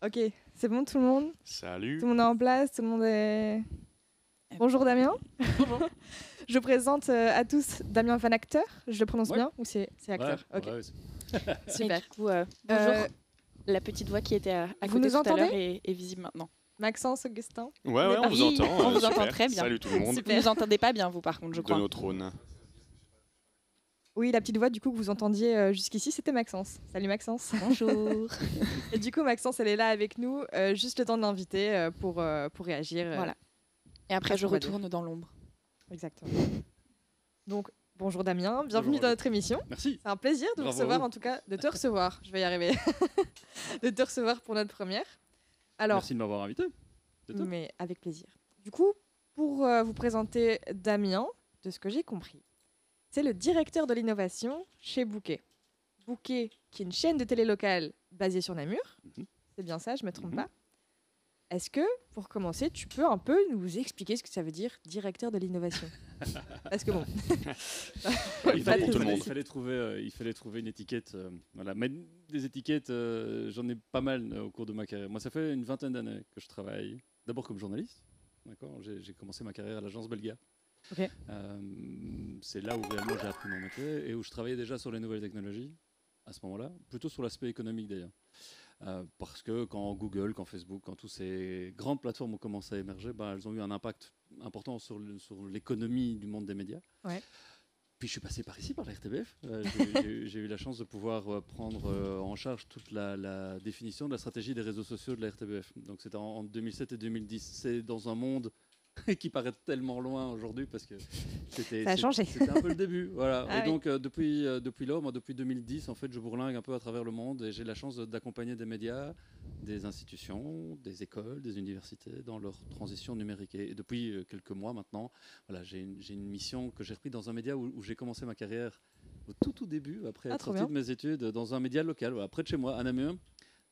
Ok, c'est bon tout le monde? Salut. Tout le monde est en place? Tout le monde est... Bonjour Damien. Bonjour. Je présente à tous Damien Van Acteur. Je le prononce Ouais. bien ou c'est acteur? Ouais, Ok, ouais, super. Et du coup, bonjour. Euh, La petite voix qui était à vous côté nous tout à l'heure entendez est visible maintenant. Maxence, Augustin. Ouais, on vous Oui, entend. on vous super. entend très bien. Salut tout le monde. Vous nous entendez pas bien, vous, par contre, je de crois. nos trônes. Oui, la petite voix du coup que vous entendiez jusqu'ici, c'était Maxence. Salut Maxence. Bonjour. Et du coup, Maxence, elle est là avec nous, juste le temps de l'inviter pour réagir. Voilà. Et après, je on va dire. retourne dans l'ombre. Exactement. Donc, bonjour Damien, bienvenue Bonjour. dans notre émission. Merci. C'est un plaisir de vous Bravo. recevoir, en tout cas, de te recevoir. Je vais y arriver. De te recevoir pour notre première. Alors, Merci de m'avoir invité. C'est top. mais avec plaisir. Du coup, pour vous présenter Damien, de ce que j'ai compris, c'est le directeur de l'innovation chez Bouquet. Bouquet, qui est une chaîne de télé locale basée sur Namur. Mhm. C'est bien ça, je ne me trompe Mhm. pas. Est-ce que, pour commencer, tu peux un peu nous expliquer ce que ça veut dire directeur de l'innovation? Parce que bon, Il Pas fallait, tout le monde. il fallait trouver une étiquette. Voilà. Mais des étiquettes, j'en ai pas mal au cours de ma carrière. Moi, ça fait une vingtaine d'années que je travaille. D'abord comme journaliste. D'accord. J'ai commencé ma carrière à l'agence Belga. Ok. C'est là où réellement j'ai appris mon métier et où je travaillais déjà sur les nouvelles technologies à ce moment-là, plutôt sur l'aspect économique d'ailleurs. Parce que quand Google, quand Facebook, quand toutes ces grandes plateformes ont commencé à émerger, elles ont eu un impact important sur l'économie du monde des médias. Ouais. Puis je suis passé par ici, par la RTBF. J'ai eu la chance de pouvoir prendre en charge toute la définition de la stratégie des réseaux sociaux de la RTBF. Donc c'était en 2007 et 2010. C'est dans un monde qui paraît tellement loin aujourd'hui parce que Ça a changé. c'était un peu le début. Voilà. Ah et oui. donc depuis là, moi depuis 2010, en fait, je bourlingue un peu à travers le monde et j'ai la chance d'accompagner des médias, des institutions, des écoles, des universités dans leur transition numérique. Et depuis quelques mois maintenant, voilà, j'ai une mission que j'ai repris dans un média où j'ai commencé ma carrière au tout début, après Ah, être trop sorti bien. de mes études, dans un média local, voilà, près de chez moi, à Namur,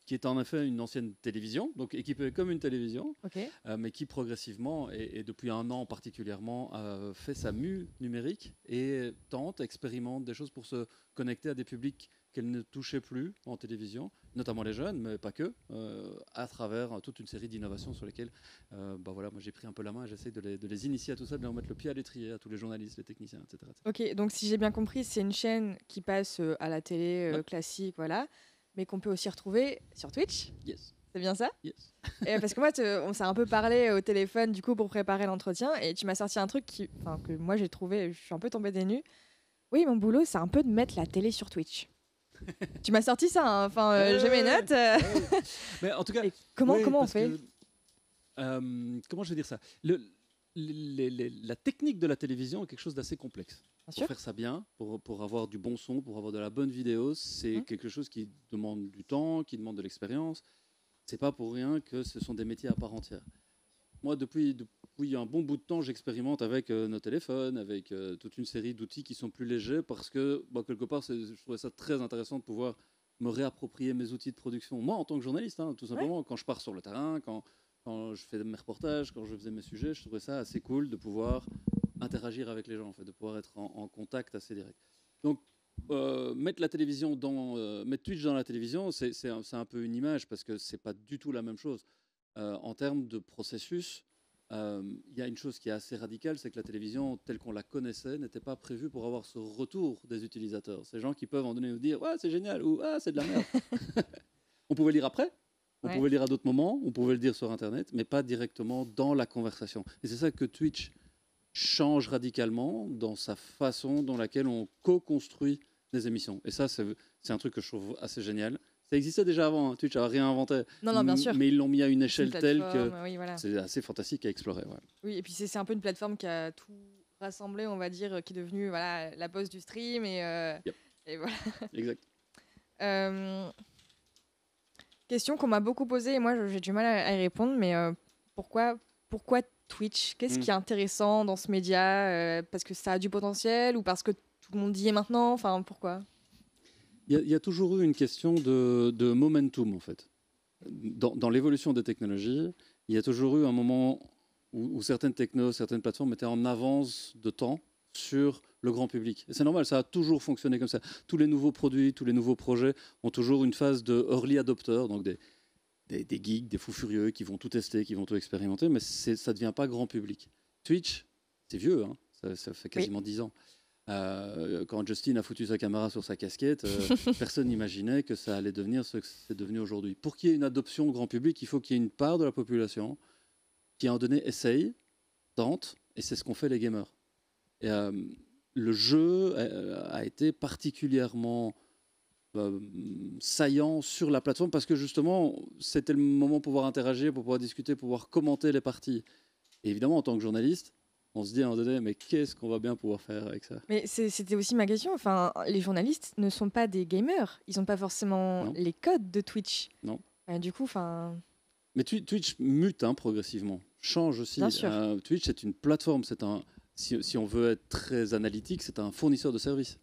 qui est en effet une ancienne télévision, donc équipée comme une télévision, ok. mais qui progressivement, et depuis un an particulièrement, fait sa mue numérique et tente, expérimente des choses pour se connecter à des publics qu'elle ne touchait plus en télévision, notamment les jeunes, mais pas que, à travers toute une série d'innovations sur lesquelles voilà, moi j'ai pris un peu la main et j'essaie de les initier à tout ça, de leur mettre le pied à l'étrier, à tous les journalistes, les techniciens, etc. Ok, donc si j'ai bien compris, c'est une chaîne qui passe à la télé Ouais. classique, voilà, mais qu'on peut aussi retrouver sur Twitch. Yes, C'est bien ça? yes. Et parce que moi, on s'est un peu parlé au téléphone du coup pour préparer l'entretien et tu m'as sorti un truc que moi j'ai trouvé, je suis un peu tombée des nues. Oui, mon boulot, c'est un peu de mettre la télé sur Twitch. Tu m'as sorti ça, hein. Enfin, j'ai mes notes. Mais en tout cas, Et comment oui, on parce fait? Comment je vais dire ça? La technique de la télévision est quelque chose d'assez complexe. Bien Pour sûr. faire ça bien, pour avoir du bon son, pour avoir de la bonne vidéo, c'est quelque chose qui demande du temps, qui demande de l'expérience. C'est pas pour rien que ce sont des métiers à part entière. Moi, depuis un bon bout de temps, j'expérimente avec nos téléphones, avec toute une série d'outils qui sont plus légers parce que, quelque part, je trouvais ça très intéressant de pouvoir me réapproprier mes outils de production. Moi, en tant que journaliste, tout simplement, quand je pars sur le terrain, quand je fais mes reportages, quand je faisais mes sujets, je trouvais ça assez cool de pouvoir interagir avec les gens, en fait, de pouvoir être en contact assez direct. Donc, mettre Twitch dans la télévision, c'est un peu une image parce que c'est pas du tout la même chose. En termes de processus, il y a une chose qui est assez radicale, c'est que la télévision, telle qu'on la connaissait, n'était pas prévue pour avoir ce retour des utilisateurs. Ces gens qui peuvent en donner nous dire « Ouais, c'est génial » ou « Ah, c'est de la merde ». On pouvait lire après, on pouvait lire à d'autres moments, on pouvait le dire sur Internet, mais pas directement dans la conversation. Et c'est ça que Twitch change radicalement dans sa façon dans laquelle on co-construit des émissions. Et ça, c'est un truc que je trouve assez génial. Ça existait déjà avant, Twitch n'a rien inventé. Non, bien sûr. Mais ils l'ont mis à une échelle telle que Oui, voilà. c'est assez fantastique à explorer. Ouais. Oui, et puis c'est un peu une plateforme qui a tout rassemblé, on va dire, qui est devenue voilà, la bosse du stream. Et voilà. Exact. Question qu'on m'a beaucoup posée et moi j'ai du mal à y répondre, mais pourquoi Twitch? Qu'est-ce qui est intéressant dans ce média? Parce que ça a du potentiel ou parce que tout le monde y est maintenant? Enfin, pourquoi? Il y a toujours eu une question de momentum, en fait. Dans l'évolution des technologies, il y a toujours eu un moment où certaines technos, certaines plateformes étaient en avance de temps sur le grand public. Et c'est normal, ça a toujours fonctionné comme ça. Tous les nouveaux produits, tous les nouveaux projets ont toujours une phase de early adopter, donc des geeks, des fous furieux qui vont tout tester, qui vont tout expérimenter, mais ça ne devient pas grand public. Twitch, c'est vieux, hein, ça fait quasiment 10 ans. Quand Justin a foutu sa caméra sur sa casquette, personne n'imaginait que ça allait devenir ce que c'est devenu aujourd'hui. Pour qu'il y ait une adoption grand public, il faut qu'il y ait une part de la population qui, à un moment donné, essaye, tente, et c'est ce qu'ont fait les gamers. Et, le jeu a été particulièrement saillant sur la plateforme parce que justement, c'était le moment pour pouvoir interagir, pour pouvoir discuter, pour pouvoir commenter les parties. Et évidemment, en tant que journaliste, on se dit à un moment donné, mais qu'est-ce qu'on va bien pouvoir faire avec ça? Mais c'était aussi ma question. Enfin, les journalistes ne sont pas des gamers. Ils n'ont pas forcément les codes de Twitch. Non. Du coup, enfin. Mais Twitch mute progressivement, change aussi. Bien sûr. Twitch, c'est une plateforme. Si on veut être très analytique, c'est un fournisseur de services.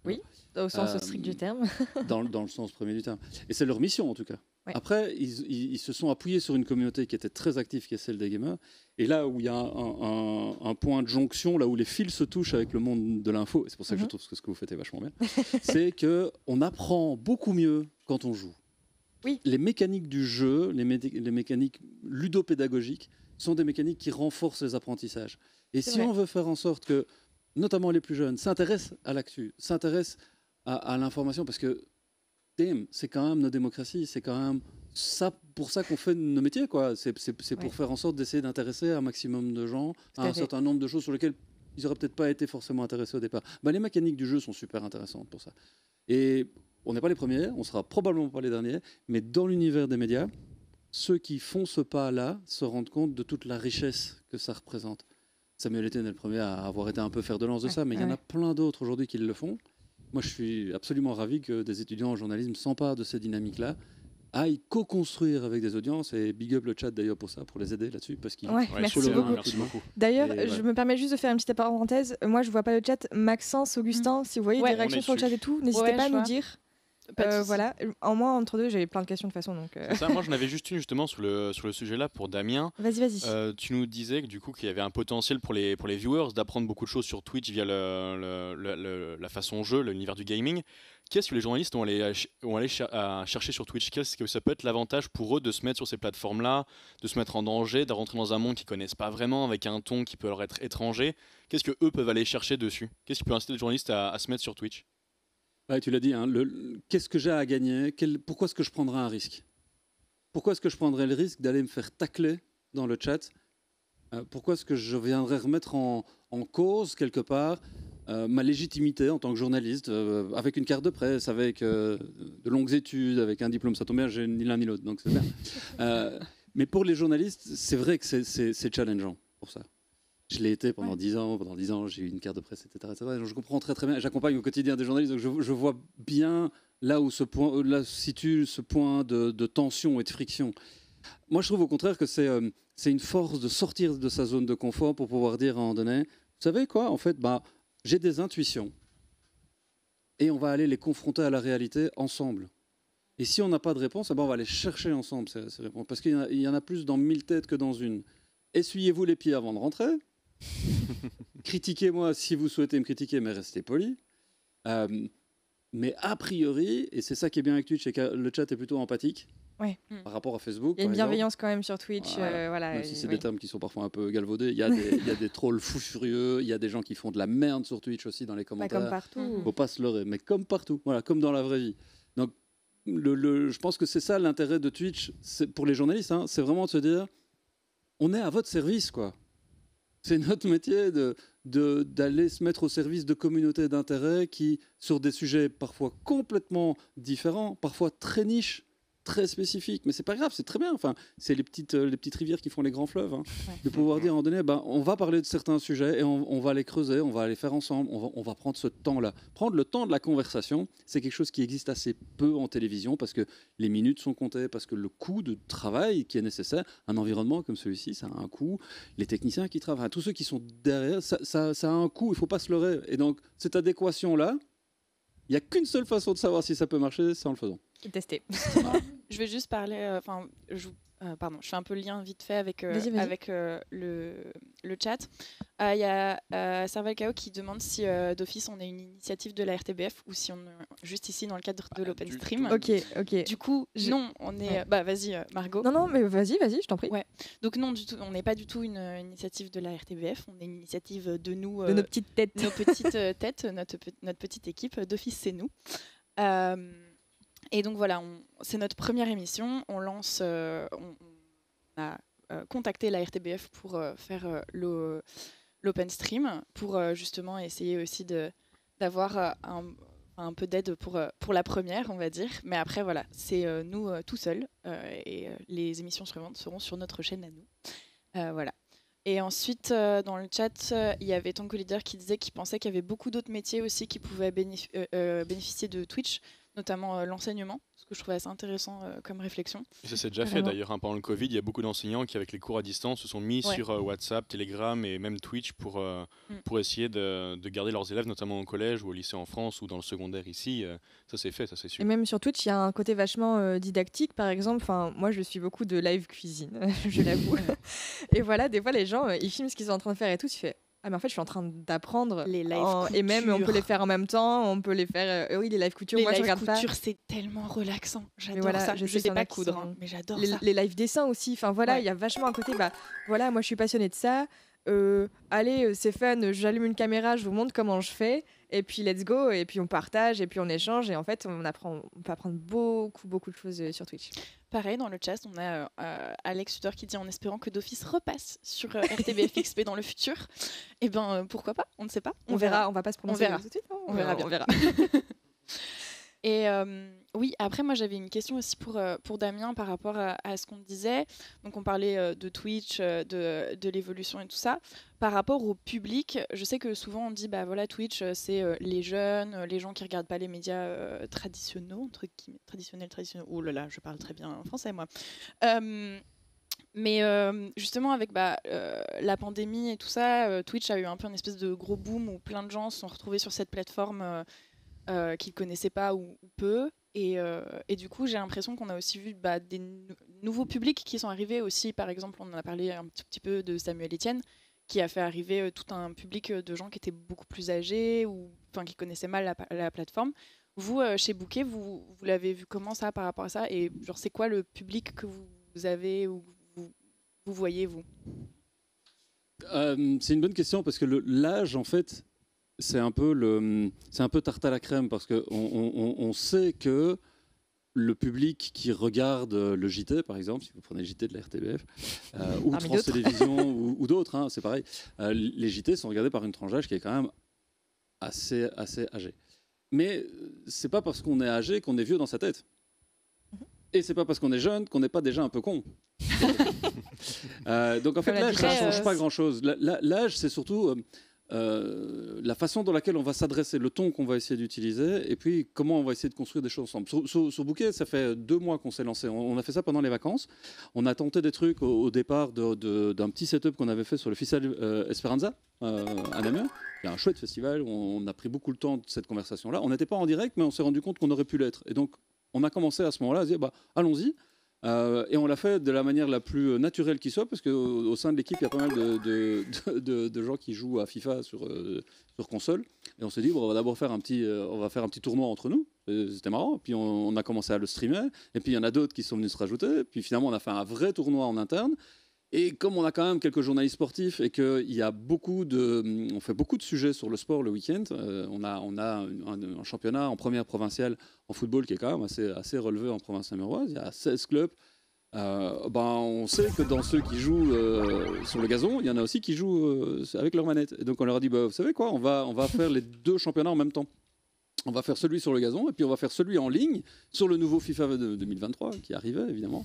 Oui, au sens strict du terme. dans le sens premier du terme. Et c'est leur mission, en tout cas. Ouais. Après, ils se sont appuyés sur une communauté qui était très active, qui est celle des gamers. Et là où il y a un point de jonction, là où les fils se touchent avec le monde de l'info, et c'est pour ça que je trouve que ce que vous faites est vachement bien, c'est qu'on apprend beaucoup mieux quand on joue. Oui. Les mécaniques du jeu, les mécaniques ludopédagogiques, sont des mécaniques qui renforcent les apprentissages. Et si on veut faire en sorte que, notamment les plus jeunes, s'intéressent à l'actu, s'intéressent à l'information, parce que c'est quand même nos démocraties, c'est quand même pour ça qu'on fait nos métiers, quoi. C'est pour faire en sorte d'essayer d'intéresser un maximum de gens à un certain nombre de choses sur lesquelles ils n'auraient peut-être pas été forcément intéressés au départ. Les mécaniques du jeu sont super intéressantes pour ça. Et on n'est pas les premiers, on sera probablement pas les derniers, mais dans l'univers des médias, ceux qui font ce pas-là se rendent compte de toute la richesse que ça représente. Samuel Etienne est le premier à avoir été un peu fer de lance de ça, mais il y en a plein d'autres aujourd'hui qui le font. Moi, je suis absolument ravi que des étudiants en journalisme s'emparent de ces dynamiques-là, aillent co-construire avec des audiences, et big up le chat d'ailleurs pour ça, pour les aider là-dessus, parce qu'ils merci beaucoup. D'ailleurs, je me permets juste de faire une petite parenthèse. Moi, je vois pas le chat. Maxence, Augustin, si vous voyez des réactions sur le chat et tout, n'hésitez pas à nous dire. Voilà, en moi entre deux, j'avais plein de questions de toute façon. Donc ça, moi j'en avais juste une justement sur le sujet-là pour Damien. Vas-y. Tu nous disais que du coup qu'il y avait un potentiel pour les viewers d'apprendre beaucoup de choses sur Twitch via la façon jeu, l'univers du gaming. Qu'est-ce que les journalistes vont aller chercher sur Twitch? Qu'est-ce que ça peut être l'avantage pour eux de se mettre sur ces plateformes-là, de se mettre en danger, de rentrer dans un monde qu'ils connaissent pas vraiment, avec un ton qui peut leur être étranger? Qu'est-ce que eux peuvent aller chercher dessus? Qu'est-ce qui peut inciter les journalistes à se mettre sur Twitch? Tu l'as dit, hein, qu'est-ce que j'ai à gagner? Pourquoi est-ce que je prendrais un risque? Pourquoi est-ce que je prendrais le risque d'aller me faire tacler dans le chat? Pourquoi est-ce que je viendrais remettre en cause, quelque part, ma légitimité en tant que journaliste, avec une carte de presse, avec de longues études, avec un diplôme? Ça tombe bien, j'ai ni l'un ni l'autre, donc c'est bien. Mais pour les journalistes, c'est vrai que c'est challengeant pour ça. Je l'ai été pendant 10 ans. Pendant 10 ans, j'ai eu une carte de presse, etc. Donc, je comprends très bien. J'accompagne au quotidien des journalistes, donc je vois bien là où se situe ce point de tension et de friction. Moi, je trouve au contraire que c'est une force de sortir de sa zone de confort pour pouvoir dire à un moment donné, vous savez quoi, en fait, j'ai des intuitions et on va aller les confronter à la réalité ensemble. Et si on n'a pas de réponse, on va aller chercher ensemble ces réponses. Parce qu'il y en a plus dans 1000 têtes que dans une. Essuyez-vous les pieds avant de rentrer. Critiquez-moi si vous souhaitez me critiquer, mais restez poli. Mais a priori, et c'est ça qui est bien avec Twitch, c'est que le chat est plutôt empathique par rapport à Facebook. Il y a une bienveillance quand même sur Twitch. Même si c'est des termes qui sont parfois un peu galvaudés. Il y a des trolls fous furieux, il y a des gens qui font de la merde sur Twitch aussi dans les commentaires. Comme partout. Faut pas se leurrer, mais comme partout, voilà, comme dans la vraie vie. Donc, je pense que c'est ça l'intérêt de Twitch pour les journalistes, hein, c'est vraiment de se dire, on est à votre service, quoi. C'est notre métier d'aller se mettre au service de communautés d'intérêt qui, sur des sujets parfois complètement différents, parfois très niches, très spécifiques, mais c'est pas grave, c'est très bien. Enfin, c'est les petites rivières qui font les grands fleuves. Hein. De pouvoir dire à un moment donné, on va parler de certains sujets et on va les creuser, on va les faire ensemble, on va prendre ce temps-là. Prendre le temps de la conversation, c'est quelque chose qui existe assez peu en télévision parce que les minutes sont comptées, parce que le coût de travail qui est nécessaire, un environnement comme celui-ci, ça a un coût. Les techniciens qui travaillent, tous ceux qui sont derrière, ça a un coût, il ne faut pas se leurrer. Et donc, cette adéquation-là, il n'y a qu'une seule façon de savoir si ça peut marcher, c'est en le faisant. Tester. Je vais juste parler, pardon, je fais un peu le lien vite fait avec, Vas-y. avec le chat. Il y a Serval Kao qui demande si d'office on est une initiative de la RTBF ou si on est juste ici dans le cadre de l'open stream. Ok. Du coup, non, on est. Ouais. Bah vas-y, Margot. Non, mais vas-y, je t'en prie. Ouais. Donc non, du tout, on n'est pas du tout une initiative de la RTBF. On est une initiative de nous, De nos petites têtes. nos petites têtes, notre petite équipe. D'office, c'est nous. Et donc voilà, c'est notre première émission. On lance, on a contacté la RTBF pour faire l'open stream, pour justement essayer aussi d'avoir un peu d'aide pour la première, on va dire. Mais après, voilà, c'est nous tout seuls. Et les émissions suivantes seront sur notre chaîne à nous. Voilà. Et ensuite, dans le chat, il y avait Tonko Leader qui disait qu'il pensait qu'il y avait beaucoup d'autres métiers aussi qui pouvaient bénéficier de Twitch, notamment l'enseignement, ce que je trouvais assez intéressant comme réflexion. Et ça s'est déjà fait Vraiment. d'ailleurs, pendant le Covid, il y a beaucoup d'enseignants qui, avec les cours à distance, se sont mis Ouais. sur WhatsApp, Telegram et même Twitch pour essayer de garder leurs élèves, notamment au collège ou au lycée en France ou dans le secondaire ici. Ça s'est fait, ça c'est Et sûr. même sur Twitch, il y a un côté vachement didactique, par exemple. Enfin, moi, je suis beaucoup de live cuisine, je l'avoue. Et voilà, des fois, les gens, ils filment ce qu'ils sont en train de faire et tout. Tu fais, ah, mais en fait, je suis en train d'apprendre. Les live Et même, on peut couture. les faire en même temps. On peut les faire. Oui, les live couture, Les moi, je live regarde pas. couture, c'est tellement relaxant. J'adore voilà, ça. je Je sais sais qu'il y en a pas qui coudre, sont- hein, mais j'adore Les, ça. les live dessins aussi. Enfin, voilà, il Ouais. y a vachement un côté, voilà, moi, je suis passionnée de ça. Allez, c'est fun, j'allume une caméra, je vous montre comment je fais. Et puis, let's go. Et puis, on partage. Et puis, on échange. Et en fait, on peut apprendre beaucoup de choses sur Twitch. Pareil, dans le chat, on a Alex Tudor qui dit en espérant que d'office repasse sur RTBF XP dans le futur. Eh ben, pourquoi pas? On ne sait pas. On verra, on va pas se prononcer verra. tout de suite. Hein, On verra bien. On verra. Et oui, après, moi, j'avais une question aussi pour Damien par rapport à ce qu'on disait. Donc, on parlait de Twitch, de l'évolution et tout ça. Par rapport au public, je sais que souvent, on dit, bah voilà, Twitch, c'est les jeunes, les gens qui regardent pas les médias traditionnels, entre guillemets, traditionnels. Oh là là, je parle très bien français, moi. Mais justement, avec la pandémie et tout ça, Twitch a eu un peu une espèce de gros boom où plein de gens se sont retrouvés sur cette plateforme qu'ils ne connaissaient pas ou peu. Et du coup, j'ai l'impression qu'on a aussi vu des nouveaux publics qui sont arrivés aussi. Par exemple, on en a parlé un tout petit peu de Samuel Etienne, qui a fait arriver tout un public de gens qui étaient beaucoup plus âgés ou qui connaissaient mal la plateforme. Vous, chez Bouquet, vous l'avez vu comment ça par rapport à ça? Et genre, c'est quoi le public que vous avez ou vous voyez, vous? C'est une bonne question parce que l'âge, en fait, c'est un peu tarte à la crème parce qu'on sait que le public qui regarde le JT, par exemple, si vous prenez le JT de la RTBF, ou Parmi France d'autres. Télévisions ou d'autres, hein, c'est pareil, les JT sont regardés par une tranche d'âge qui est quand même assez âgée. Mais c'est pas parce qu'on est âgé qu'on est vieux dans sa tête. Et c'est pas parce qu'on est jeune qu'on n'est pas déjà un peu con. Donc en fait, Comme la l'âge, ça ne différence. change pas grand-chose. L'âge, c'est surtout la façon dans laquelle on va s'adresser, le ton qu'on va essayer d'utiliser, et puis comment on va essayer de construire des choses ensemble. Sur Bouquet, ça fait 2 mois qu'on s'est lancé. On a fait ça pendant les vacances. On a tenté des trucs au départ d'un petit setup qu'on avait fait sur le Festival Esperanza à Namur. Il y a un chouette festival. On a pris beaucoup le temps de cette conversation-là. On n'était pas en direct, mais on s'est rendu compte qu'on aurait pu l'être. Et donc, on a commencé à ce moment-là à se dire, allons-y. Et on l'a fait de la manière la plus naturelle qui soit, parce qu'au sein de l'équipe, il y a pas mal de gens qui jouent à FIFA sur console. Et on s'est dit, on va d'abord faire un petit tournoi entre nous. C'était marrant. Puis on a commencé à le streamer. Et puis il y en a d'autres qui sont venus se rajouter. Puis finalement, on a fait un vrai tournoi en interne. Et comme on a quand même quelques journalistes sportifs et qu'il y a on fait beaucoup de sujets sur le sport le week-end, on a un championnat en première provinciale en football qui est quand même assez relevé en province namuroise. Il y a 16 clubs. On sait que dans ceux qui jouent sur le gazon, il y en a aussi qui jouent avec leur manette. Et donc on leur a dit, vous savez quoi, on va faire les 2 championnats en même temps. On va faire celui sur le gazon et puis on va faire celui en ligne sur le nouveau FIFA 2023 qui arrivait évidemment.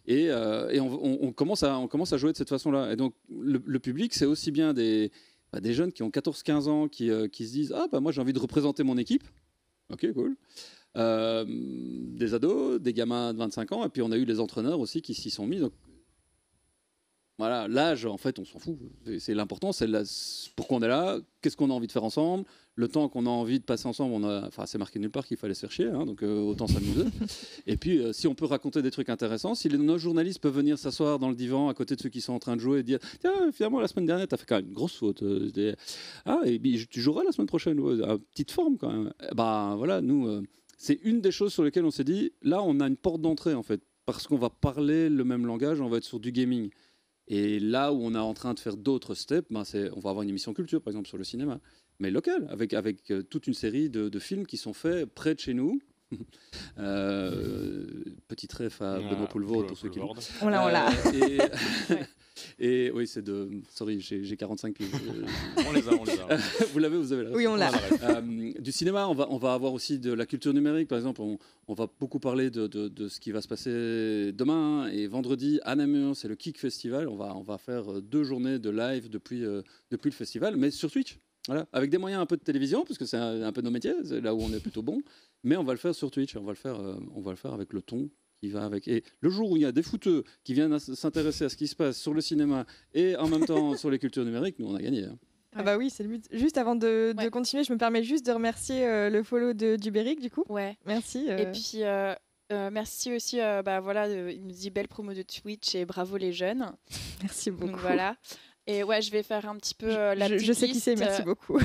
Et on commence à jouer de cette façon-là. Et donc le public, c'est aussi bien des jeunes qui ont 14-15 ans qui se disent moi j'ai envie de représenter mon équipe. Ok, cool. Des ados, des gamins de 25 ans, et puis on a eu les entraîneurs aussi qui s'y sont mis. Donc Voilà, l'âge, en fait, on s'en fout. C'est l'important, c'est pourquoi on est là, qu'est-ce qu'on a envie de faire ensemble, le temps qu'on a envie de passer ensemble. Enfin, c'est marqué nulle part qu'il fallait se faire chier, hein, donc autant s'amuser. Et puis, si on peut raconter des trucs intéressants, si nos journalistes peuvent venir s'asseoir dans le divan à côté de ceux qui sont en train de jouer et dire tiens, finalement, la semaine dernière, tu as fait quand même une grosse faute. Ah, et puis, tu joueras la semaine prochaine, à petite forme quand même. Bah voilà, nous, c'est une des choses sur lesquelles on s'est dit là, on a une porte d'entrée en fait, parce qu'on va parler le même langage, on va être sur du gaming. Et là où on est en train de faire d'autres steps, on va avoir une émission culture, par exemple, sur le cinéma, mais local, avec toute une série de films qui sont faits près de chez nous. Petite ref à Benoît Poulvord, pour ceux qui l'ont. On l'a. Et oui, c'est de... Sorry, j'ai 45 piges. On les a. Vous avez la ref. Oui, on l'a. Du cinéma, on va avoir aussi de la culture numérique. Par exemple, on va beaucoup parler de ce qui va se passer demain et vendredi à Namur. C'est le Kick Festival. On va faire 2 journées de live depuis le festival, mais sur Twitch. Voilà, avec des moyens un peu de télévision, parce que c'est un peu nos métiers, c'est là où on est plutôt bon. Mais on va le faire sur Twitch. On va le faire avec le ton qui va avec. Et le jour où il y a des footeux qui viennent s'intéresser à ce qui se passe sur le cinéma et en même temps sur les cultures numériques, nous on a gagné. Hein. Ah bah oui, c'est le but. Juste avant de continuer, je me permets juste de remercier le follow du Béric, du coup. Ouais. Merci. Et puis, merci aussi, il nous dit belle promo de Twitch et bravo les jeunes. Merci beaucoup. Donc voilà. Et ouais, je vais faire un petit peu la petite je sais qui c'est, merci beaucoup.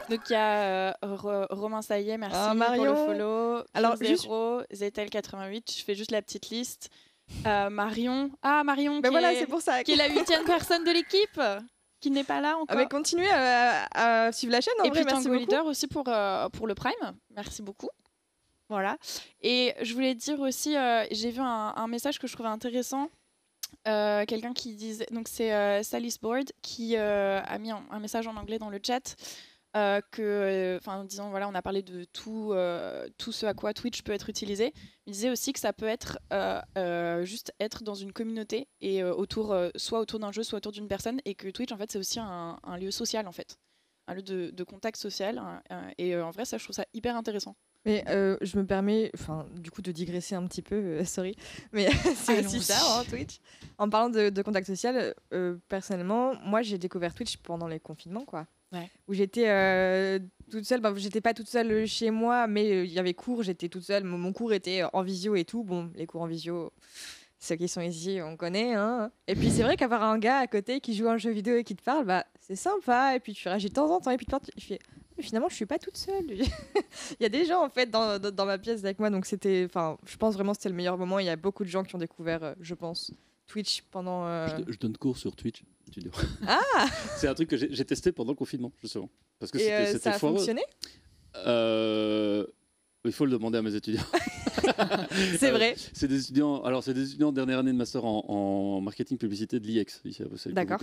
Donc il y a Romain Saillet, merci Marion. pour le follow. Alors, Zéro, Zetel88, je fais juste la petite liste. Marion, c'est pour ça. qui est la 8e personne de l'équipe, qui n'est pas là encore. Mais continuez à suivre la chaîne, en et vrai, puis merci Tango beaucoup. Leader aussi pour le Prime, merci beaucoup. Voilà. Et je voulais dire aussi, j'ai vu un message que je trouvais intéressant. Quelqu'un qui disait, donc c'est Sally Board qui a mis un message en anglais dans le chat disons voilà, on a parlé de tout ce à quoi Twitch peut être utilisé. Il disait aussi que ça peut être juste être dans une communauté et soit autour d'un jeu, soit autour d'une personne, et que Twitch en fait c'est aussi un lieu social en fait, un lieu de contact social, et en vrai ça je trouve ça hyper intéressant. Mais je me permets, du coup, de digresser un petit peu, sorry, mais c'est aussi ça, hein, Twitch. En parlant de contact social, personnellement, moi, j'ai découvert Twitch pendant les confinements, quoi. Ouais. Où j'étais toute seule, j'étais pas toute seule chez moi, mais il y avait cours, j'étais toute seule, mon cours était en visio et tout. Bon, les cours en visio, ceux qui sont ici, on connaît, hein. Et puis c'est vrai qu'avoir un gars à côté qui joue à un jeu vidéo et qui te parle, c'est sympa, et puis tu réagis de temps en temps, et puis tu fais... Finalement, je suis pas toute seule. Il y a des gens en fait dans ma pièce avec moi, donc je pense vraiment que c'était le meilleur moment. Il y a beaucoup de gens qui ont découvert, je pense, Twitch pendant. Je donne cours sur Twitch. Ah. C'est un truc que j'ai testé pendant le confinement, justement, parce que c'était ça a fonctionné. Il faut le demander à mes étudiants. C'est vrai. C'est des étudiants de dernière année de master en marketing publicité de l'IEX. D'accord.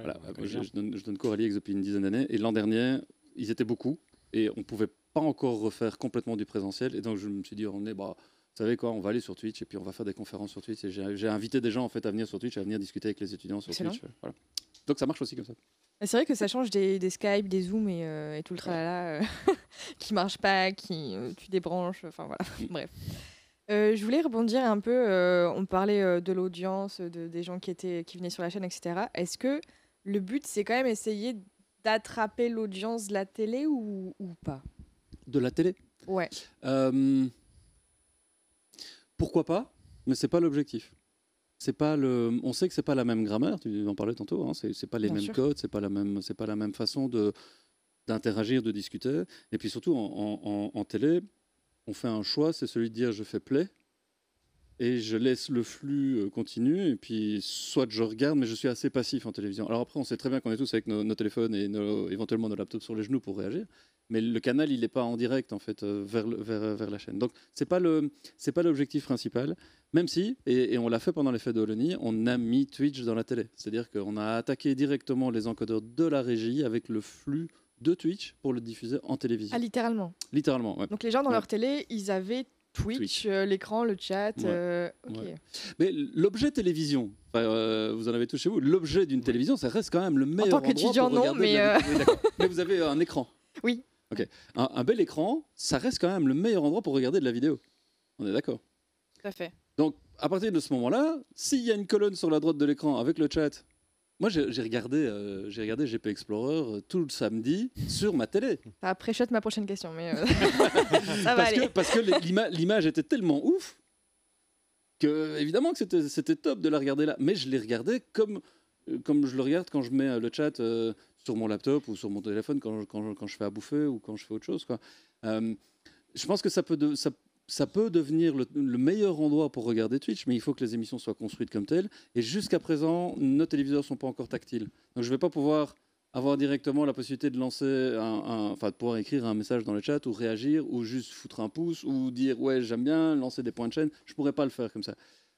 Voilà, je donne cours à l'IEX depuis une dizaine d'années, et l'an dernier, ils étaient beaucoup et on pouvait pas encore refaire complètement du présentiel, et donc je me suis dit vous savez quoi, on va aller sur Twitch et puis on va faire des conférences sur Twitch, et j'ai invité des gens en fait à venir sur Twitch, à venir discuter avec les étudiants sur Twitch. Voilà. Donc ça marche aussi comme ça. C'est vrai que ça change des Skype, des Zoom et tout le tralala qui marche pas, tu débranches, enfin voilà, bref. Je voulais rebondir un peu, on parlait de l'audience, des gens qui venaient sur la chaîne, etc. Est-ce que le but c'est quand même essayer d'attraper l'audience de la télé ou pas? De la télé? Ouais. Pourquoi pas, mais c'est pas l'objectif. On sait que c'est pas la même grammaire, tu en parlais tantôt, hein, c'est pas les mêmes codes, c'est pas la même façon d'interagir, de discuter. Et puis surtout en télé, on fait un choix, c'est celui de dire je fais play et je laisse le flux continu, et puis soit je regarde, mais je suis assez passif en télévision. Alors après, on sait très bien qu'on est tous avec nos téléphones et éventuellement nos laptops sur les genoux pour réagir, mais le canal il n'est pas en direct en fait vers la chaîne. Donc c'est pas l'objectif principal, même si, et on l'a fait pendant les fêtes de Wallonie, on a mis Twitch dans la télé. C'est-à-dire qu'on a attaqué directement les encodeurs de la régie avec le flux de Twitch pour le diffuser en télévision. Ah, littéralement. Littéralement, ouais. Donc les gens dans leur télé, ils avaient Twitch. L'écran, le chat. Ouais. Ok. Ouais. Mais l'objet télévision, vous en avez tous chez vous, l'objet d'une télévision, ça reste quand même le meilleur endroit. En tant qu'étudiant, non, mais... Oui, mais vous avez un écran. Oui. Ok. Un bel écran, ça reste quand même le meilleur endroit pour regarder de la vidéo. On est d'accord? Tout à fait. Donc, à partir de ce moment-là, s'il y a une colonne sur la droite de l'écran avec le chat, moi j'ai regardé GP Explorer tout le samedi sur ma télé. Ça pré-shot ma prochaine question, mais ça va aller. Parce que l'image était tellement ouf que, évidemment, que c'était top de la regarder là. Mais je l'ai regardé comme je le regarde quand je mets le chat sur mon laptop ou sur mon téléphone quand je fais à bouffer ou quand je fais autre chose, quoi. Je pense que ça peut devenir le meilleur endroit pour regarder Twitch, mais il faut que les émissions soient construites comme telles. Et jusqu'à présent, nos téléviseurs ne sont pas encore tactiles. Donc je ne vais pas pouvoir avoir directement la possibilité de lancer de pouvoir écrire un message dans le chat ou réagir ou juste foutre un pouce ou dire ouais j'aime bien, lancer des points de chaîne. Je ne pourrais pas le faire comme ça.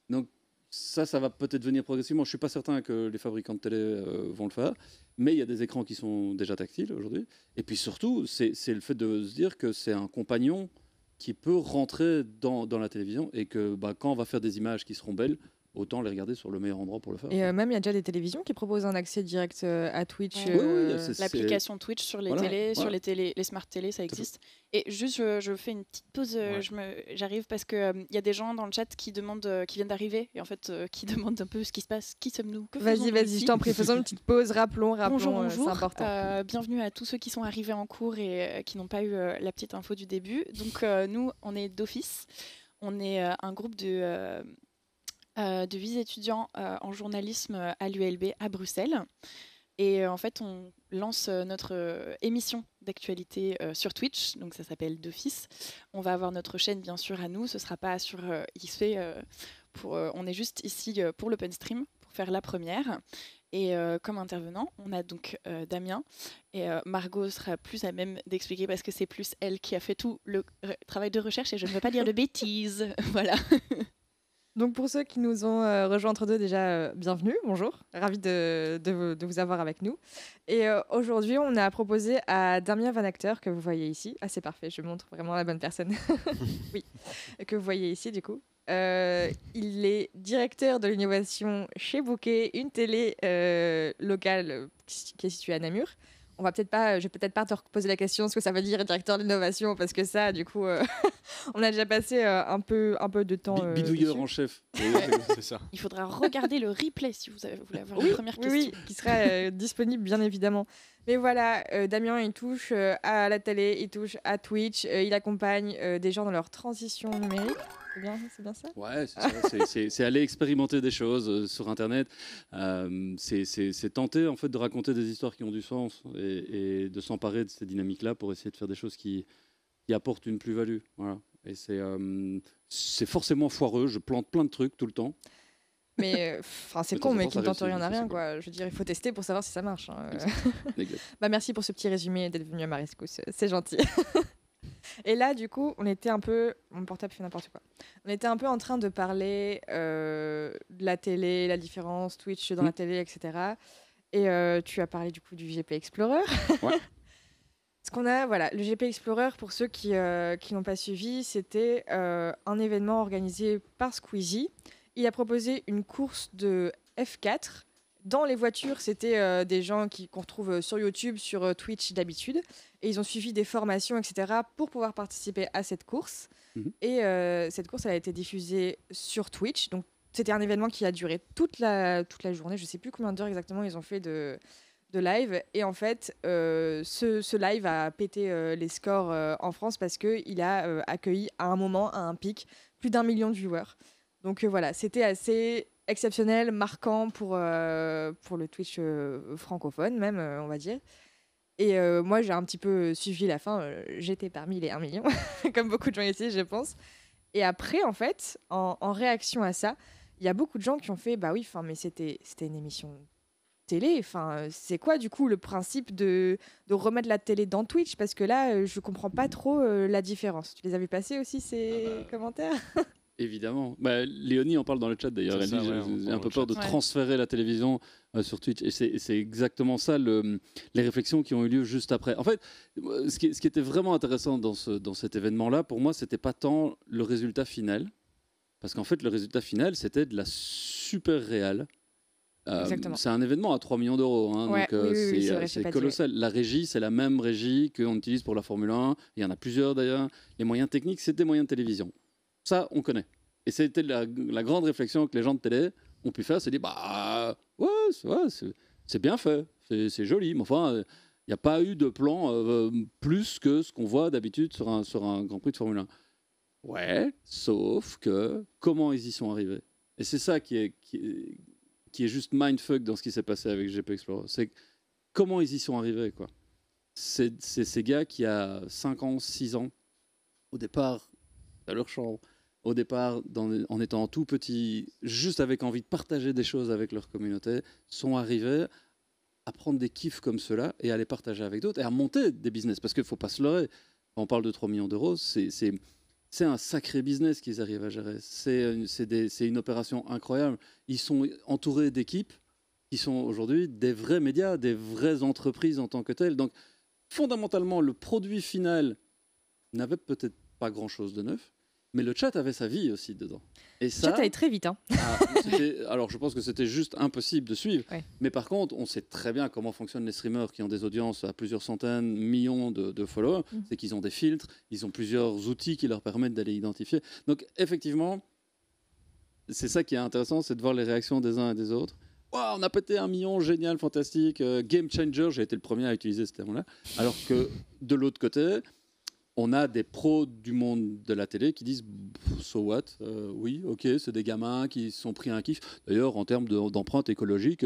Donc ça va peut-être venir progressivement. Je ne suis pas certain que les fabricants de télé vont le faire, mais il y a des écrans qui sont déjà tactiles aujourd'hui. Et puis surtout, c'est le fait de se dire que c'est un compagnon qui peut rentrer dans la télévision et que quand on va faire des images qui seront belles, autant les regarder sur le meilleur endroit pour le faire. Et même, il y a déjà des télévisions qui proposent un accès direct à Twitch. L'application Twitch sur les télés, sur les smart télé, ça existe. Et juste, je fais une petite pause, j'arrive parce qu'il y a des gens dans le chat qui viennent d'arriver et en fait qui demandent un peu ce qui se passe, qui sommes-nous, que faisons-nous Vas-y, ici je t'en prie, faisons une petite pause, rappelons, bonjour. c'est important. Bienvenue à tous ceux qui sont arrivés en cours et qui n'ont pas eu la petite info du début. Donc nous, on est d'office, on est un groupe de 8 étudiants en journalisme à l'ULB à Bruxelles. Et en fait, on lance notre émission d'actualité sur Twitch, donc ça s'appelle d'office. On va avoir notre chaîne, bien sûr, à nous. Ce ne sera pas sur XP. On est juste ici pour l'OpenStream, pour faire la première. Et comme intervenant, on a donc Damien. Et Margot sera plus à même d'expliquer parce que c'est plus elle qui a fait tout le travail de recherche et je ne veux pas dire de bêtises. Voilà. Donc pour ceux qui nous ont rejoints entre deux, déjà bienvenue, bonjour, ravi de vous avoir avec nous. Et aujourd'hui, on a proposé à Damien Van Acteur, que vous voyez ici, ah c'est parfait, je montre vraiment la bonne personne, oui, que vous voyez ici du coup. Il est directeur de l'innovation chez Bouquet, une télé locale qui est située à Namur. Je vais peut-être pas te reposer la question ce que ça veut dire directeur de l'innovation parce que ça, du coup, on a déjà passé un peu de temps. Bidouilleur en chef. C'est ça. Il faudra regarder le replay si vous voulez avoir la première question. Oui, qui sera disponible bien évidemment. Mais voilà, Damien, il touche à la télé, il touche à Twitch, il accompagne des gens dans leur transition numérique. C'est bien ça ? Ouais, c'est ça. C'est aller expérimenter des choses sur Internet. C'est tenter en fait de raconter des histoires qui ont du sens et de s'emparer de ces dynamiques-là pour essayer de faire des choses qui apportent une plus-value. Voilà. Et c'est forcément foireux. Je plante plein de trucs tout le temps. Mais c'est con, mais qui ne tente rien à rien, quoi. Je veux dire, il faut tester pour savoir si ça marche. Merci pour ce petit résumé d'être venu à ma rescousse. C'est gentil. Et là, du coup, on était un peu... Mon portable fait n'importe quoi. On était un peu en train de parler de la télé, la différence, Twitch dans la télé, etc. Et tu as parlé du coup du GP Explorer. Ouais. Ce qu'on a, voilà, le GP Explorer, pour ceux qui n'ont pas suivi, c'était un événement organisé par Squeezie. Il a proposé une course de F4. Dans les voitures, c'était des gens qu'on retrouve sur YouTube, sur Twitch d'habitude. Et ils ont suivi des formations, etc. pour pouvoir participer à cette course. Et cette course, elle a été diffusée sur Twitch. Donc, c'était un événement qui a duré toute la journée. Je ne sais plus combien d'heures exactement ils ont fait de live. Et en fait, ce live a pété les scores en France parce qu'il a accueilli à un moment, à un pic, plus d'1 million de viewers. Donc voilà, c'était assez exceptionnel, marquant pour le Twitch francophone même, on va dire. Et moi, j'ai un petit peu suivi la fin. J'étais parmi les 1 million, comme beaucoup de gens ici, je pense. Et après, en fait, en réaction à ça, il y a beaucoup de gens qui ont fait « Bah oui, mais c'était une émission télé. C'est quoi, du coup, le principe de remettre la télé dans Twitch ?» Parce que là, je comprends pas trop la différence. Tu les as vu passer aussi, ces commentaires ? Évidemment. Léonie en parle dans le chat d'ailleurs. Elle dit j'ai un peu peur de transférer la télévision sur Twitch. Et c'est exactement ça, les réflexions qui ont eu lieu juste après. En fait, ce qui était vraiment intéressant dans cet événement-là, pour moi, c'était pas tant le résultat final. Parce qu'en fait, le résultat final, c'était de la super réal. C'est un événement à 3 millions d'euros. Hein, ouais, donc c'est colossal. La régie, c'est la même régie qu'on utilise pour la Formule 1. Il y en a plusieurs d'ailleurs. Les moyens techniques, c'est des moyens de télévision. Ça, on connaît. Et c'était la grande réflexion que les gens de télé ont pu faire, c'est dire, bah ouais, c'est bien fait, c'est joli, mais enfin, il n'y a pas eu de plan plus que ce qu'on voit d'habitude sur un Grand Prix de Formule 1. Ouais, sauf que comment ils y sont arrivés? Et c'est ça qui est juste mindfuck dans ce qui s'est passé avec GP Explorer. C'est comment ils y sont arrivés, quoi. C'est ces gars qui, a 5 ans, 6 ans, au départ, dans leur chambre, au départ, en étant tout petit, juste avec envie de partager des choses avec leur communauté, sont arrivés à prendre des kiffs comme ceux-là et à les partager avec d'autres et à monter des business. Parce qu'il ne faut pas se leurrer. Quand on parle de 3 millions d'euros, c'est un sacré business qu'ils arrivent à gérer. C'est une opération incroyable. Ils sont entourés d'équipes qui sont aujourd'hui des vrais médias, des vraies entreprises en tant que telles. Donc, fondamentalement, le produit final n'avait peut-être pas grand-chose de neuf, mais le chat avait sa vie aussi dedans. Et ça, Le chat allait très vite. Hein. Alors, je pense que c'était juste impossible de suivre. Ouais. Mais par contre, on sait très bien comment fonctionnent les streamers qui ont des audiences à plusieurs centaines, millions de followers. C'est qu'ils ont des filtres, ils ont plusieurs outils qui leur permettent d'aller identifier. Donc, effectivement, c'est ça qui est intéressant, c'est de voir les réactions des uns et des autres. Wow, on a pété 1 million, génial, fantastique, game changer, j'ai été le premier à utiliser ce terme-là. Alors que de l'autre côté, on a des pros du monde de la télé qui disent so what, oui, ok, c'est des gamins qui se sont pris un kiff. D'ailleurs, en termes d'empreinte écologique,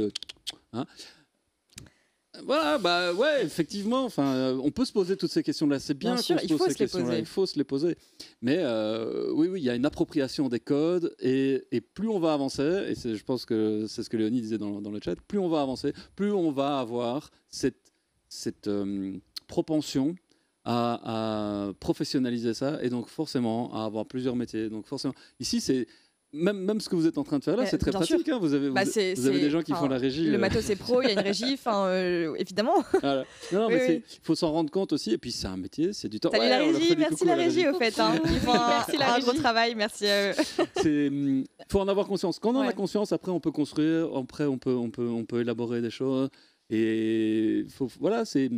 hein. Voilà, bah ouais, effectivement. Enfin, on peut se poser toutes ces questions-là. C'est bien, sûr, qu'on se pose ces questions-là. Il faut se les poser. Mais oui, il y a une appropriation des codes et plus on va avancer, et je pense que c'est ce que Léonie disait dans le chat, plus on va avancer, plus on va avoir cette propension à professionnaliser ça et donc forcément à avoir plusieurs métiers. Donc forcément, ici c'est même ce que vous êtes en train de faire là, c'est très pratique. Hein. Vous avez des gens qui font la régie. Le matos c'est pro, il y a une régie, évidemment. Voilà. Non, mais il faut s'en rendre compte aussi. Et puis c'est un métier, c'est du temps. Salut la régie, merci la régie au fait. Hein. Ils font un gros travail, merci à eux. Il faut en avoir conscience. Quand on en a conscience, après on peut construire, après on peut élaborer des choses. Et voilà, c'est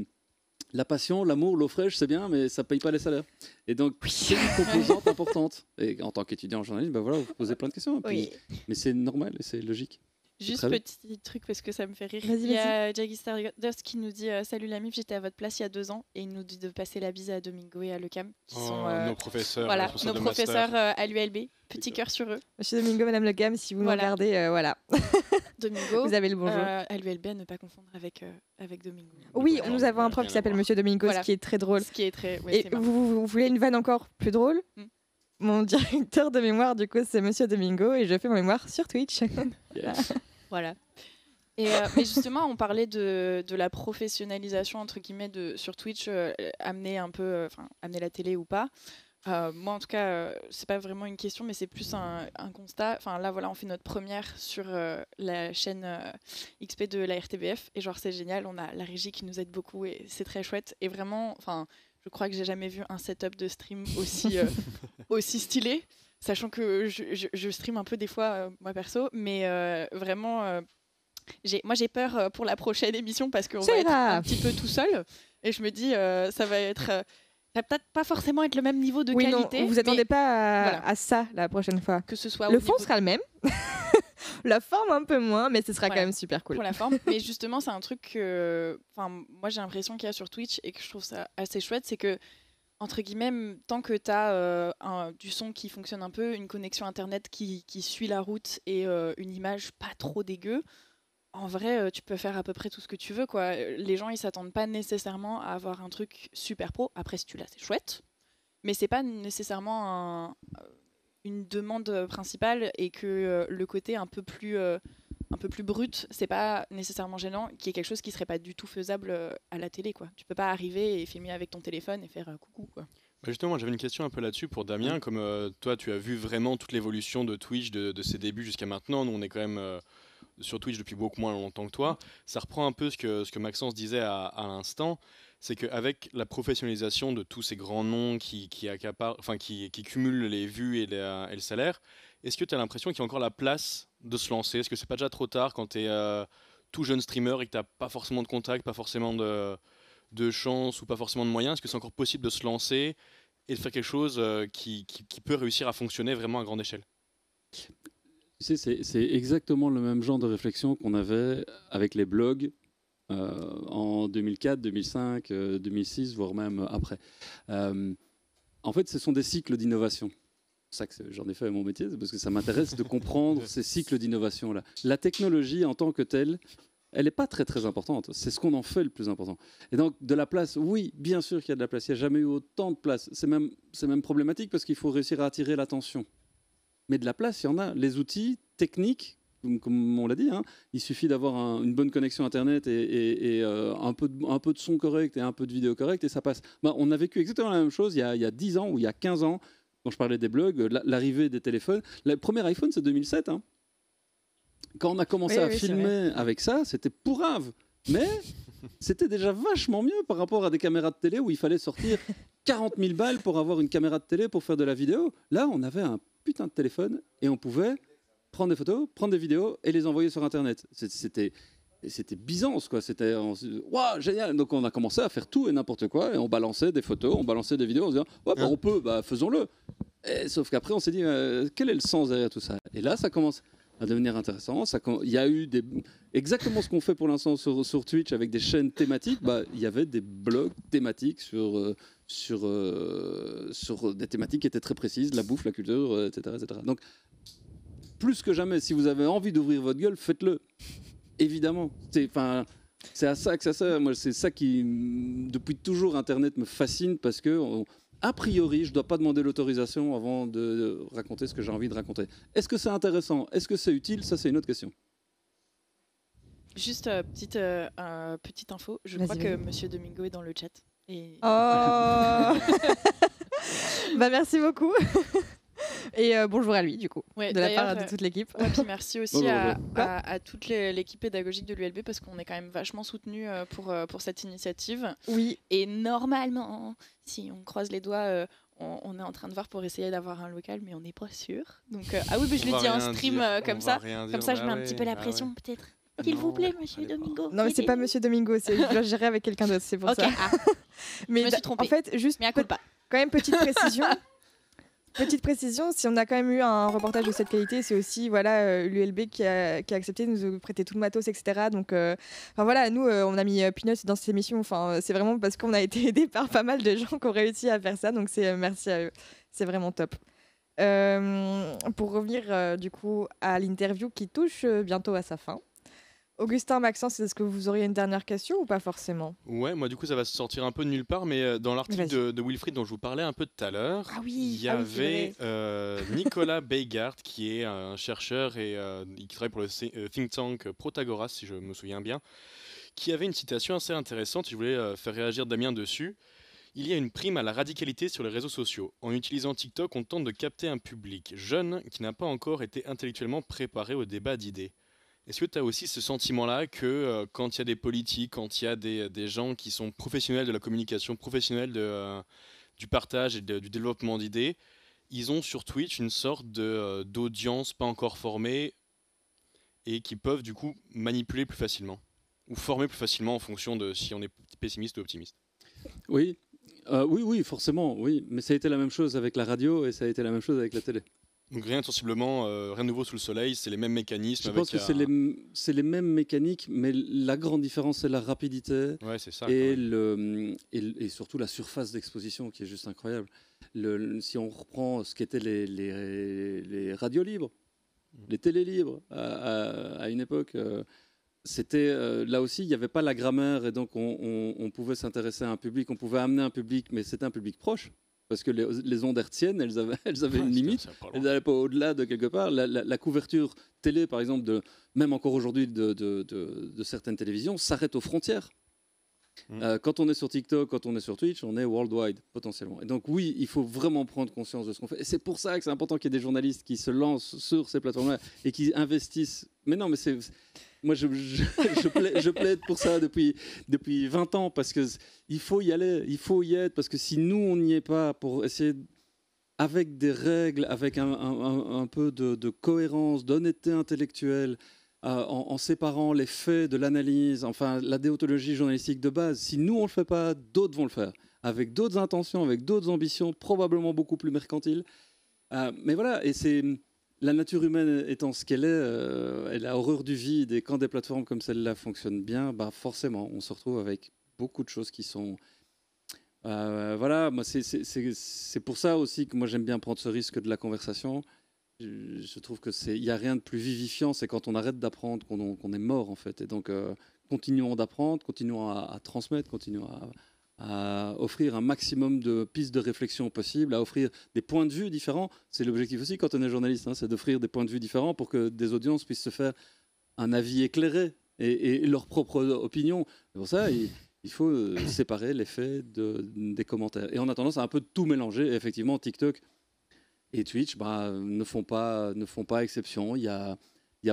la passion, l'amour, l'eau fraîche, c'est bien, mais ça ne paye pas les salaires. Et donc, c'est une composante importante. Et en tant qu'étudiant en journalisme, ben voilà, vous posez plein de questions. Puis, mais c'est normal et c'est logique. Juste petit truc parce que ça me fait rire. Vas-y, il y a Jaggy Stardust qui nous dit salut la MIF, j'étais à votre place il y a 2 ans et il nous dit de passer la bise à Domingo et à Lecam qui sont nos professeurs, voilà, nos professeurs à l'ULB. Petit cœur sur eux. Monsieur Domingo, Madame Lecam, si vous nous regardez, voilà. Domingo, vous avez le bonjour. À l'ULB, à ne pas confondre avec Domingo. Oui, nous avons un prof qui s'appelle Monsieur Domingo, ce qui est très drôle. Ce qui est très. Et vous voulez une vanne encore plus drôle? Mon directeur de mémoire, du coup, c'est Monsieur Domingo et je fais mon mémoire sur Twitch. Voilà. Et mais justement, on parlait de la professionnalisation entre guillemets sur Twitch, amener la télé ou pas. Moi, en tout cas, c'est pas vraiment une question, mais c'est plus un constat. Enfin, là, voilà, on fait notre première sur la chaîne XP de la RTBF, et genre c'est génial. On a la régie qui nous aide beaucoup et c'est très chouette. Et vraiment, enfin, je crois que j'ai jamais vu un setup de stream aussi stylé. Sachant que je stream un peu des fois, moi perso, mais vraiment, j'ai peur pour la prochaine émission parce qu'on va être un petit peu tout seul. Et je me dis, ça va peut-être pas forcément être le même niveau de qualité. Non, vous attendez pas à ça la prochaine fois. Que ce soit le fond sera le même, la forme un peu moins, mais ce sera quand même super cool. Pour la forme, mais justement, c'est un truc que, moi j'ai l'impression qu'il y a sur Twitch et que je trouve ça assez chouette, c'est que entre guillemets, tant que tu as du son qui fonctionne un peu, une connexion internet qui suit la route et une image pas trop dégueu, en vrai, tu peux faire à peu près tout ce que tu veux, quoi. Les gens, ils s'attendent pas nécessairement à avoir un truc super pro. Après, si tu l'as, c'est chouette. Mais c'est pas nécessairement une demande principale et que le côté un peu plus brut, c'est pas nécessairement gênant, qui est quelque chose qui serait pas du tout faisable à la télé, quoi. Tu peux pas arriver et filmer avec ton téléphone et faire coucou, quoi. Justement, j'avais une question un peu là-dessus pour Damien. Comme toi, tu as vu vraiment toute l'évolution de Twitch de ses débuts jusqu'à maintenant. Nous, on est quand même sur Twitch depuis beaucoup moins longtemps que toi. Ça reprend un peu ce que Maxence disait à l'instant. C'est qu'avec la professionnalisation de tous ces grands noms qui cumulent les vues et le salaire, est-ce que tu as l'impression qu'il y a encore la place de se lancer? Est-ce que c'est pas déjà trop tard quand tu es tout jeune streamer et que tu n'as pas forcément de contact, pas forcément de chance ou pas forcément de moyens? Est-ce que c'est encore possible de se lancer et de faire quelque chose qui peut réussir à fonctionner vraiment à grande échelle? Tu sais, c'est exactement le même genre de réflexion qu'on avait avec les blogs en 2004, 2005, 2006, voire même après. En fait, ce sont des cycles d'innovation. C'est ça que j'en ai fait mon métier, c'est parce que ça m'intéresse de comprendre ces cycles d'innovation-là. La technologie en tant que telle, elle n'est pas très très importante. C'est ce qu'on en fait le plus important. Et donc, de la place, oui, bien sûr qu'il y a de la place. Il n'y a jamais eu autant de place. C'est même problématique parce qu'il faut réussir à attirer l'attention. Mais de la place, il y en a. Les outils techniques, comme on l'a dit, hein, il suffit d'avoir une bonne connexion Internet et un peu de son correct et un peu de vidéo correcte et ça passe. On a vécu exactement la même chose il y a 10 ans ou il y a 15 ans, quand je parlais des blogs, l'arrivée des téléphones. Le premier iPhone, c'est 2007. Hein. Quand on a commencé à filmer avec ça, c'était pourrave. Mais c'était déjà vachement mieux par rapport à des caméras de télé où il fallait sortir 40 000 balles pour avoir une caméra de télé pour faire de la vidéo. Là, on avait un putain de téléphone et on pouvait prendre des photos, prendre des vidéos et les envoyer sur Internet. C'était Byzance, quoi. C'était waouh, génial. Donc on a commencé à faire tout et n'importe quoi et on balançait des photos, on balançait des vidéos en se disant ouais, on peut, faisons-le. Sauf qu'après on s'est dit quel est le sens derrière tout ça. Et là ça commence à devenir intéressant. Il y a eu exactement ce qu'on fait pour l'instant sur Twitch avec des chaînes thématiques. Il y avait des blogs thématiques sur des thématiques qui étaient très précises, la bouffe, la culture, etc., etc. Donc plus que jamais, si vous avez envie d'ouvrir votre gueule, faites-le. Évidemment. C'est à ça que ça sert. Moi, c'est ça qui, depuis toujours, Internet me fascine parce que, a priori, je ne dois pas demander l'autorisation avant de raconter ce que j'ai envie de raconter. Est-ce que c'est intéressant? Est-ce que c'est utile? Ça, c'est une autre question. Juste petite info. Je crois que Monsieur Domingo est dans le chat. Et... Oh merci beaucoup. Et bonjour à lui, du coup, de la part de toute l'équipe. Ouais, puis merci aussi à toute l'équipe pédagogique de l'ULB parce qu'on est quand même vachement soutenus pour cette initiative. Oui. Et normalement, si on croise les doigts, on est en train de voir pour essayer d'avoir un local, mais on n'est pas sûr. Donc, ah oui, mais je le dis en stream comme ça. Comme ça, je mets un petit peu la pression, peut-être. S'il vous plaît, Monsieur Domingo. Non, mais c'est pas Monsieur Domingo, je dois gérer avec quelqu'un d'autre, c'est pour ça. Mais je me suis trompée. En fait, juste quand même petite précision. Petite précision, si on a quand même eu un reportage de cette qualité, c'est aussi l'ULB qui a accepté de nous prêter tout le matos, etc. Donc, nous, on a mis Peanuts dans cette émission. C'est vraiment parce qu'on a été aidés par pas mal de gens qui ont réussi à faire ça. Donc, merci à eux. C'est vraiment top. Pour revenir du coup à l'interview qui touche bientôt à sa fin. Augustin, Maxence, est-ce que vous auriez une dernière question ou pas forcément? Ouais, moi du coup ça va se sortir un peu de nulle part, mais dans l'article de Wilfried dont je vous parlais un peu tout à l'heure, il y avait Nicolas Beigart qui est un chercheur et qui travaille pour le think tank Protagoras, si je me souviens bien, qui avait une citation assez intéressante, je voulais faire réagir Damien dessus. Il y a une prime à la radicalité sur les réseaux sociaux. En utilisant TikTok, on tente de capter un public jeune qui n'a pas encore été intellectuellement préparé au débat d'idées. Est-ce que tu as aussi ce sentiment-là que quand il y a des politiques, quand il y a des gens qui sont professionnels de la communication, professionnels du partage et du développement d'idées, ils ont sur Twitch une sorte d'audience pas encore formée et qui peuvent du coup manipuler plus facilement ou former plus facilement en fonction de si on est pessimiste ou optimiste? Oui, oui, forcément, oui. Mais ça a été la même chose avec la radio et ça a été la même chose avec la télé. Donc rien sensiblement, rien de nouveau sous le soleil, c'est les mêmes mécanismes. Je pense que c'est les mêmes mécaniques, mais la grande différence c'est la rapidité c'est ça, et surtout la surface d'exposition qui est juste incroyable. Si on reprend ce qu'étaient les radios libres, les télés libres à une époque, c'était là aussi il n'y avait pas la grammaire et donc on pouvait s'intéresser à un public, on pouvait amener un public, mais c'était un public proche. Parce que les ondes hertziennes, elles avaient une limite, elles n'allaient pas au-delà de quelque part. La couverture télé, par exemple, même encore aujourd'hui de certaines télévisions, s'arrête aux frontières. Quand on est sur TikTok, quand on est sur Twitch, on est worldwide, potentiellement. Et donc oui, il faut vraiment prendre conscience de ce qu'on fait. Et c'est pour ça que c'est important qu'il y ait des journalistes qui se lancent sur ces plateformes-là et qui investissent. Mais non, mais moi, je plaide pour ça depuis 20 ans parce qu'il faut y aller, il faut y être, parce que si nous, on n'y est pas pour essayer, avec des règles, avec un peu de cohérence, d'honnêteté intellectuelle, en séparant les faits de l'analyse, enfin la déontologie journalistique de base, si nous, on ne le fait pas, d'autres vont le faire, avec d'autres intentions, avec d'autres ambitions, probablement beaucoup plus mercantiles. Mais voilà, et c'est... la nature humaine étant ce qu'elle est, elle a horreur du vide. Et quand des plateformes comme celle-là fonctionnent bien, bah forcément, on se retrouve avec beaucoup de choses qui sont... voilà, moi, c'est pour ça aussi que moi j'aime bien prendre ce risque de la conversation. Je trouve que il n'y a rien de plus vivifiant, c'est quand on arrête d'apprendre qu'on est mort en fait. Et donc continuons d'apprendre, continuons à transmettre, continuons à offrir un maximum de pistes de réflexion possibles, à offrir des points de vue différents. C'est l'objectif aussi quand on est journaliste, hein, c'est d'offrir des points de vue différents pour que des audiences puissent se faire un avis éclairé et leur propre opinion. C'est pour ça il faut séparer les faits des commentaires. Et on a tendance à un peu tout mélanger. Et effectivement, TikTok et Twitch ne font pas exception. Il y a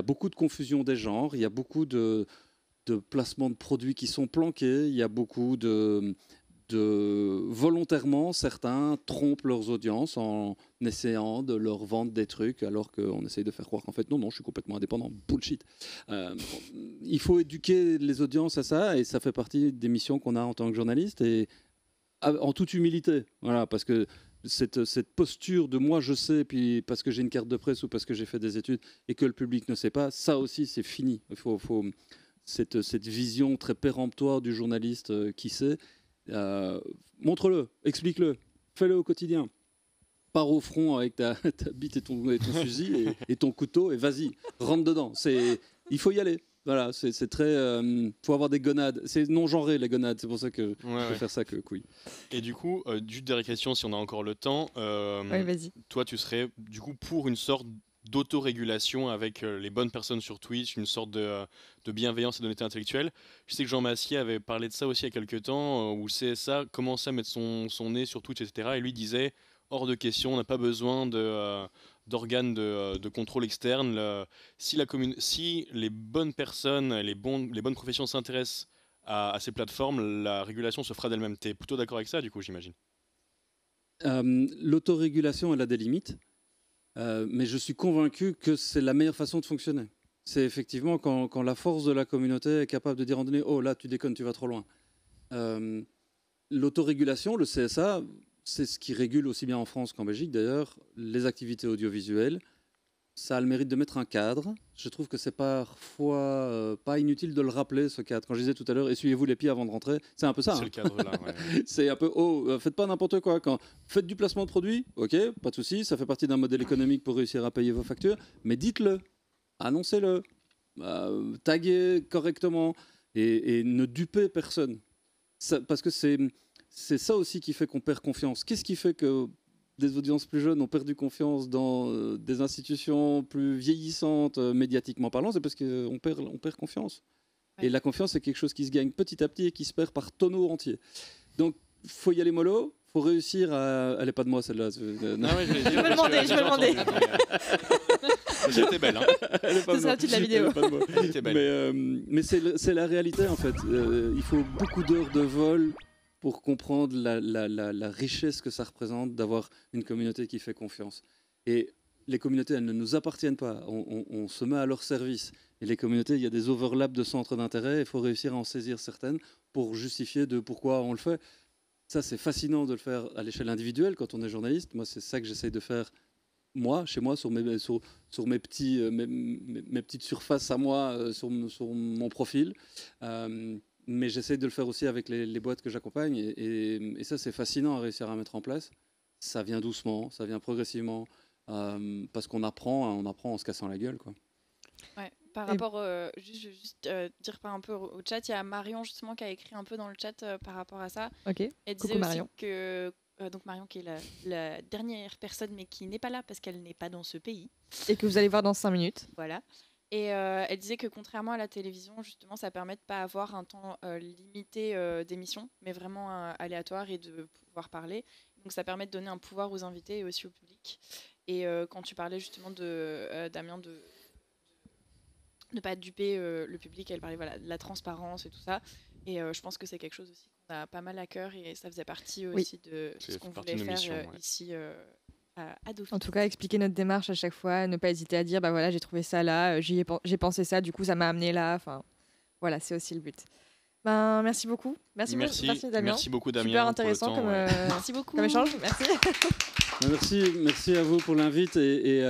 beaucoup de confusion des genres, il y a beaucoup de placements de produits qui sont planqués, il y a beaucoup de volontairement, certains trompent leurs audiences en essayant de leur vendre des trucs alors qu'on essaye de faire croire qu'en fait non, je suis complètement indépendant, bullshit. Il faut éduquer les audiences à ça et ça fait partie des missions qu'on a en tant que journaliste et en toute humilité, voilà, parce que cette posture de moi je sais, puis parce que j'ai une carte de presse ou parce que j'ai fait des études et que le public ne sait pas, ça aussi c'est fini. Il faut cette vision très péremptoire du journaliste qui sait. Montre-le, explique-le, fais-le au quotidien. Pars au front avec ta bite et ton fusil et ton couteau et vas-y, rentre dedans. Il faut y aller. Voilà, c'est très. Faut avoir des gonades. C'est non genré les gonades. C'est pour ça que je préfère ça que couille. Et du coup, juste des questions si on a encore le temps. vas-y. Toi, tu serais du coup pour une sorte d'autorégulation avec les bonnes personnes sur Twitch, une sorte de bienveillance et d'honnêteté intellectuelle. Je sais que Jean Massier avait parlé de ça aussi il y a quelques temps, où le CSA commençait à mettre son nez sur Twitch, etc. Et lui disait hors de question, on n'a pas besoin d'organes de contrôle externe. Si les bonnes personnes, les bonnes professions s'intéressent à ces plateformes, la régulation se fera d'elle-même. Tu es plutôt d'accord avec ça, du coup, j'imagine? L'autorégulation, elle a des limites, mais je suis convaincu que c'est la meilleure façon de fonctionner. C'est effectivement quand la force de la communauté est capable de dire en donné, oh là, tu déconnes, tu vas trop loin. L'autorégulation, le CSA, c'est ce qui régule aussi bien en France qu'en Belgique d'ailleurs, les activités audiovisuelles. Ça a le mérite de mettre un cadre. Je trouve que c'est parfois pas inutile de le rappeler, ce cadre. Quand je disais tout à l'heure, essuyez-vous les pieds avant de rentrer, c'est un peu ça. C'est le cadre là, ouais. C'est un peu, faites pas n'importe quoi. Faites du placement de produits, ok, pas de souci, ça fait partie d'un modèle économique pour réussir à payer vos factures, mais dites-le, annoncez-le, taguez correctement et ne dupez personne. Parce que c'est ça aussi qui fait qu'on perd confiance. Qu'est-ce qui fait que des audiences plus jeunes ont perdu confiance dans des institutions plus vieillissantes, médiatiquement parlant? C'est parce qu'on perd confiance. Ouais. Et la confiance, c'est quelque chose qui se gagne petit à petit et qui se perd par tonneaux entiers. Donc, il faut y aller mollo. Il faut réussir à... Elle n'est pas de moi, celle-là. Je vais le demander. C'était belle. Hein. Ce sera toute la vidéo. Mais c'est la réalité, en fait. Il faut beaucoup d'heures de vol pour comprendre la richesse que ça représente d'avoir une communauté qui fait confiance. Et les communautés, elles ne nous appartiennent pas. On se met à leur service. Et les communautés, il y a des overlaps de centres d'intérêt. Il faut réussir à en saisir certaines pour justifier de pourquoi on le fait. Ça, c'est fascinant de le faire à l'échelle individuelle quand on est journaliste. Moi, c'est ça que j'essaye de faire, moi, chez moi, sur mes petites surfaces à moi, sur mon profil. Mais j'essaie de le faire aussi avec les boîtes que j'accompagne. Et ça, c'est fascinant à réussir à mettre en place. Ça vient doucement, ça vient progressivement. Parce qu'on apprend en se cassant la gueule, quoi. Ouais, par rapport, juste dire par un peu au chat, il y a Marion justement qui a écrit un peu dans le chat par rapport à ça. Ok, elle disait aussi que... donc Marion qui est la dernière personne mais qui n'est pas là parce qu'elle n'est pas dans ce pays. Et que vous allez voir dans 5 minutes. Voilà. Et elle disait que contrairement à la télévision, justement, ça permet de ne pas avoir un temps limité d'émission, mais vraiment aléatoire et de pouvoir parler. Donc ça permet de donner un pouvoir aux invités et aussi au public. Et quand tu parlais justement Damien, de ne pas duper le public, elle parlait de la transparence et tout ça. Et je pense que c'est quelque chose aussi qu'on a pas mal à cœur et ça faisait partie aussi de ce qu'on voulait faire ici. En tout cas, expliquer notre démarche à chaque fois, ne pas hésiter à dire bah voilà, j'ai trouvé ça là, j'ai pensé ça, du coup ça m'a amené là. Enfin, voilà, c'est aussi le but. Ben, merci beaucoup. Merci Damien. Merci beaucoup Damien. Super intéressant comme échange. Merci. Merci à vous pour l'invite et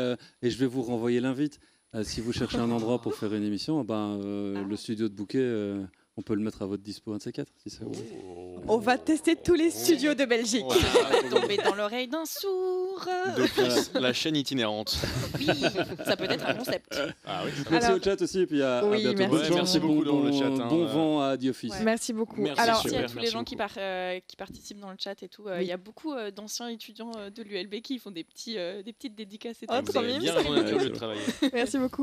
je vais vous renvoyer l'invite. Si vous cherchez un endroit pour faire une émission, le studio de Bouquet, on peut le mettre à votre dispo, un de ces quatre, si ça vous dit. On va tester tous les studios de Belgique. Ça va tomber dans l'oreille d'un sourd. D'office, la chaîne itinérante. Oui, ça peut être un concept. Ah oui, ça Merci Alors- au chat aussi, et puis à Oui, bientôt. merci. Bonne Ouais, chance merci et beaucoup dans le chat, hein. Bon vent à The Office. Ouais. Merci beaucoup. Merci. Alors, Merci Super, à tous les merci gens beaucoup. qui participent dans le chat et tout. Il Oui. y a beaucoup d'anciens étudiants de l'ULB qui font des petites dédicaces et Oh, tout. Vous trop avez mime, bien ça. raison d'être curieux de travailler. merci beaucoup.